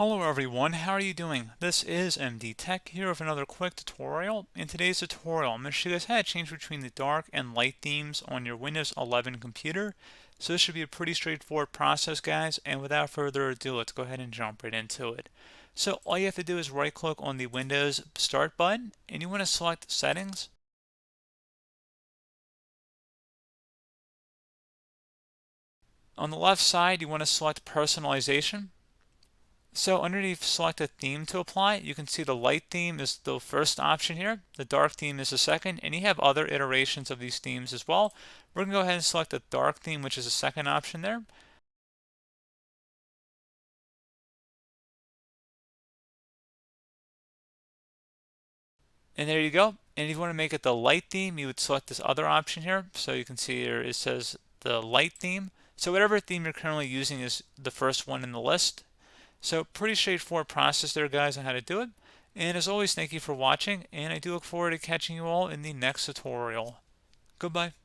Hello everyone, how are you doing? This is MD Tech here with another quick tutorial. In today's tutorial, I'm going to show you guys how to change between the dark and light themes on your Windows 11 computer. So this should be a pretty straightforward process, guys, and without further ado, let's go ahead and jump right into it. So all you have to do is right click on the Windows Start button, and you want to select Settings. On the left side, you want to select Personalization. So underneath select a theme to apply, you can see the light theme is the first option here, the dark theme is the second, and you have other iterations of these themes as well. We're going to go ahead and select the dark theme, which is the second option there. And there you go. And if you want to make it the light theme, you would select this other option here. So you can see here it says the light theme. So whatever theme you're currently using is the first one in the list. So pretty straightforward process there, guys, on how to do it. And as always, thank you for watching, and I do look forward to catching you all in the next tutorial. Goodbye.